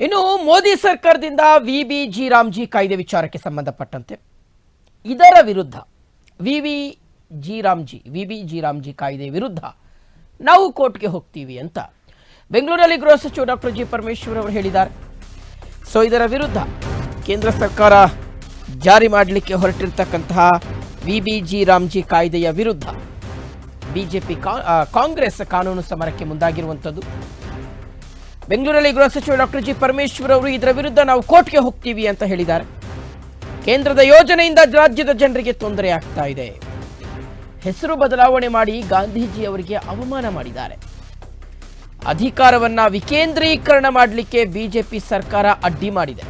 ಇನ್ನು ಮೋದಿ ಸರ್ಕಾರದಿಂದ ವಿಬಿಜಿ ರಾಮ್ಜಿ ಕಾಯ್ದೆ ವಿಚಾರಕ್ಕೆ ಸಂಬಂಧಪಟ್ಟಂತೆ ಇದರ ವಿರುದ್ಧ ವಿಬಿಜಿ ರಾಮ್ಜಿ ಕಾಯ್ದೆ ವಿರುದ್ಧ ನಾವು ಕೋರ್ಟ್ಗೆ ಹೋಗ್ತೀವಿ ಅಂತ ಬೆಂಗಳೂರಲ್ಲಿ ಗೃಹ ಸಚಿವ ಡಾಕ್ಟರ್ ಜಿ ಪರಮೇಶ್ವರ್ ಅವರು ಹೇಳಿದ್ದಾರೆ. ಸೊ ಇದರ ವಿರುದ್ಧ ಕೇಂದ್ರ ಸರ್ಕಾರ ಜಾರಿ ಮಾಡಲಿಕ್ಕೆ ಹೊರಟಿರತಕ್ಕಂತಹ ವಿಬಿಜಿ ರಾಮ್ಜಿ ಕಾಯ್ದೆಯ ವಿರುದ್ಧ ಬಿಜೆಪಿ ಕಾಂಗ್ರೆಸ್ ಕಾನೂನು ಸಮರಕ್ಕೆ ಮುಂದಾಗಿರುವಂಥದ್ದು. ಬೆಂಗಳೂರಲ್ಲಿ ಗೃಹ ಸಚಿವ ಡಾಕ್ಟರ್ ಜಿ ಪರಮೇಶ್ವರ್ ಅವರು ಇದರ ವಿರುದ್ಧ ನಾವು ಕೋರ್ಟ್ಗೆ ಹೋಗ್ತೀವಿ ಅಂತ ಹೇಳಿದ್ದಾರೆ. ಕೇಂದ್ರದ ಯೋಜನೆಯಿಂದ ರಾಜ್ಯದ ಜನರಿಗೆ ತೊಂದರೆ ಆಗ್ತಾ ಇದೆ. ಹೆಸರು ಬದಲಾವಣೆ ಮಾಡಿ ಗಾಂಧೀಜಿ ಅವರಿಗೆ ಅವಮಾನ ಮಾಡಿದ್ದಾರೆ. ಅಧಿಕಾರವನ್ನ ವಿಕೇಂದ್ರೀಕರಣ ಮಾಡಲಿಕ್ಕೆ ಬಿಜೆಪಿ ಸರ್ಕಾರ ಅಡ್ಡಿ ಮಾಡಿದೆ.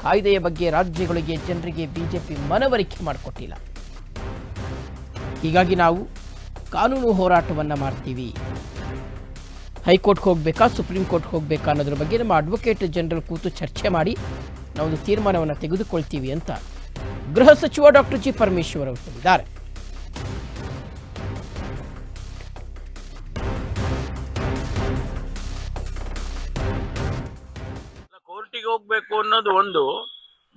ಕಾಯ್ದೆಯ ಬಗ್ಗೆ ರಾಜ್ಯಗಳಿಗೆ ಜನರಿಗೆ ಬಿಜೆಪಿ ಮನವರಿಕೆ ಮಾಡಿಕೊಟ್ಟಿಲ್ಲ. ಹೀಗಾಗಿ ನಾವು ಕಾನೂನು ಹೋರಾಟವನ್ನ ಮಾಡ್ತೀವಿ. ಹೈಕೋರ್ಟ್ಗೆ ಹೋಗ್ಬೇಕಾ, ಸುಪ್ರೀಂ ಕೋರ್ಟ್ಗೆ ಹೋಗ್ಬೇಕಾ ಅನ್ನೋದ್ರ ಬಗ್ಗೆ ನಮ್ಮ ಅಡ್ವೊಕೇಟ್ ಜನರಲ್ ಕೂತು ಚರ್ಚೆ ಮಾಡಿ ನಾವೊಂದು ತೀರ್ಮಾನವನ್ನು ತೆಗೆದುಕೊಳ್ತೀವಿ ಅಂತ ಗೃಹ ಸಚಿವ ಡಾಕ್ಟರ್ ಜಿ ಪರಮೇಶ್ವರ್ ಅವರು ಹೇಳಿದ್ದಾರೆ. ಕೋರ್ಟಿಗೆ ಹೋಗ್ಬೇಕು ಅನ್ನೋದು ಒಂದು,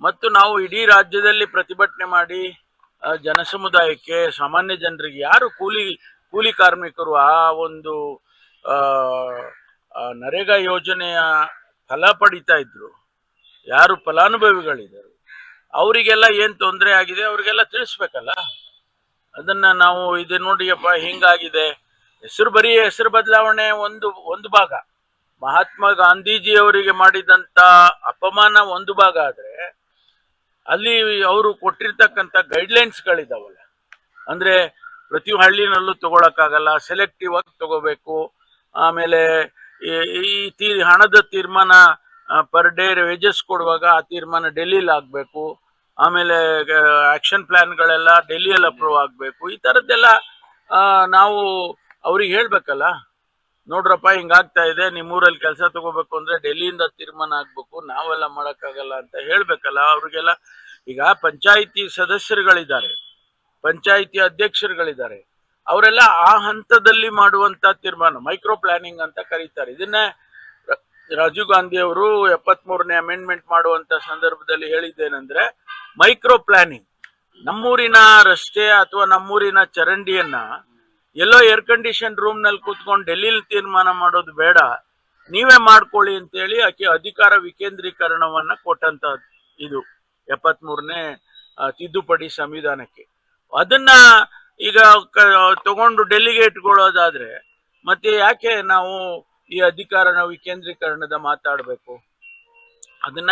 ಮತ್ತು ನಾವು ಇಡೀ ರಾಜ್ಯದಲ್ಲಿ ಪ್ರತಿಭಟನೆ ಮಾಡಿ ಜನಸಮುದಾಯಕ್ಕೆ, ಸಾಮಾನ್ಯ ಜನರಿಗೆ, ಯಾರು ಕೂಲಿ ಕಾರ್ಮಿಕರು ಆ ಒಂದು ನರೇಗಾ ಯೋಜನೆಯ ಫಲ ಪಡಿತಾ ಇದ್ರು, ಯಾರು ಫಲಾನುಭವಿಗಳಿದ್ದಾರೆ, ಅವರಿಗೆಲ್ಲ ಏನ್ ತೊಂದರೆ ಆಗಿದೆ ಅವರಿಗೆಲ್ಲ ತಿಳಿಸ್ಬೇಕಲ್ಲ. ಅದನ್ನ ನಾವು ಇದು ನೋಡಿಯಪ್ಪ ಹಿಂಗಾಗಿದೆ, ಬರೀ ಹೆಸರು ಬದಲಾವಣೆ ಒಂದು ಭಾಗ, ಮಹಾತ್ಮ ಗಾಂಧೀಜಿ ಅವರಿಗೆ ಮಾಡಿದಂತ ಅಪಮಾನ ಒಂದು ಭಾಗ ಆದ್ರೆ, ಅಲ್ಲಿ ಅವರು ಕೊಟ್ಟಿರ್ತಕ್ಕಂಥ ಗೈಡ್ಲೈನ್ಸ್ ಗಳಿದಾವಲ್ಲ, ಅಂದ್ರೆ ಪ್ರತಿ ಹಳ್ಳಿನಲ್ಲೂ ತಗೊಳಕ್ಕಾಗಲ್ಲ, ಸೆಲೆಕ್ಟಿವ್ ಆಗಿ ತಗೋಬೇಕು. ಆಮೇಲೆ ಈ ಹಣದ ತೀರ್ಮಾನ ಪರ್ ಡೇ ವೇಜಸ್ ಕೊಡುವಾಗ ಆ ತೀರ್ಮಾನ ಡೆಲ್ಲಿಲಿ ಆಗ್ಬೇಕು. ಆಮೇಲೆ ಆಕ್ಷನ್ ಪ್ಲಾನ್ಗಳೆಲ್ಲ ಡೆಲ್ಲಿಯಲ್ಲಿ ಅಪ್ರೂವ್ ಆಗ್ಬೇಕು. ಈ ತರದ್ದೆಲ್ಲ ನಾವು ಅವ್ರಿಗೆ ಹೇಳ್ಬೇಕಲ್ಲ, ನೋಡ್ರಪ್ಪ ಹಿಂಗಾಗ್ತಾ ಇದೆ, ನಿಮ್ಮೂರಲ್ಲಿ ಕೆಲಸ ತಗೋಬೇಕು ಅಂದ್ರೆ ಡೆಲ್ಲಿಯಿಂದ ತೀರ್ಮಾನ ಆಗ್ಬೇಕು, ನಾವೆಲ್ಲ ಮಾಡಕ್ಕಾಗಲ್ಲ ಅಂತ ಹೇಳ್ಬೇಕಲ್ಲ ಅವ್ರಿಗೆಲ್ಲ. ಈಗ ಪಂಚಾಯಿತಿ ಸದಸ್ಯರುಗಳಿದ್ದಾರೆ, ಪಂಚಾಯಿತಿ ಅಧ್ಯಕ್ಷರುಗಳಿದ್ದಾರೆ, ಅವರೆಲ್ಲ ಆ ಹಂತದಲ್ಲಿ ಮಾಡುವಂತ ತೀರ್ಮಾನ ಮೈಕ್ರೋ ಪ್ಲಾನಿಂಗ್ ಅಂತ ಕರೀತಾರೆ. ಇದನ್ನೇ ರಾಜೀವ್ ಗಾಂಧಿ ಅವರು 73ನೇ ಅಮೆಂಡ್ಮೆಂಟ್ ಮಾಡುವಂತ ಸಂದರ್ಭದಲ್ಲಿ ಹೇಳಿದ್ದೇನೆಂದ್ರೆ, ಮೈಕ್ರೋ ಪ್ಲಾನಿಂಗ್, ನಮ್ಮೂರಿನ ರಸ್ತೆ ಅಥವಾ ನಮ್ಮೂರಿನ ಚರಂಡಿಯನ್ನ ಎಲ್ಲೋ ಏರ್ ಕಂಡೀಷನ್ ರೂಮ್ ನಲ್ಲಿ ಕೂತ್ಕೊಂಡು ಡೆಲ್ಲಿಲಿ ತೀರ್ಮಾನ ಮಾಡೋದು ಬೇಡ, ನೀವೇ ಮಾಡ್ಕೊಳ್ಳಿ ಅಂತೇಳಿ ಆಕೆ ಅಧಿಕಾರ ವಿಕೇಂದ್ರೀಕರಣವನ್ನ ಕೊಟ್ಟಂತ ಇದು 73ನೇ ತಿದ್ದುಪಡಿ ಸಂವಿಧಾನಕ್ಕೆ. ಅದನ್ನ ಈಗ ತಗೊಂಡು ಡೆಲ್ಲಿಗೆ ಇಟ್ಕೊಳ್ಳೋದಾದ್ರೆ ಮತ್ತೆ ಯಾಕೆ ನಾವು ಈ ಅಧಿಕಾರನ ವಿಕೇಂದ್ರೀಕರಣದ ಮಾತಾಡಬೇಕು? ಅದನ್ನ